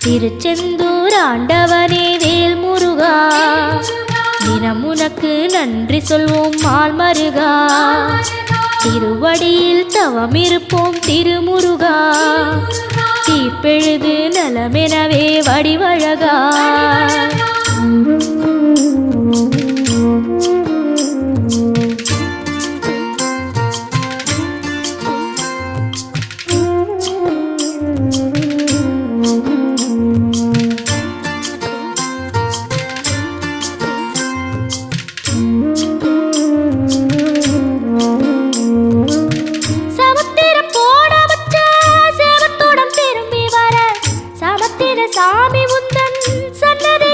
திருச்செந்தூர் ஆண்டவனே வேல் முருகா, தினம் உனக்கு நன்றி சொல்வோம் மால் மருகா. திருவடியில் தவம் இருப்போம் திருமுருகா, தீப்பெழுது நலமெனவே வடிவழகா. சாமி உந்தன் சன்னதி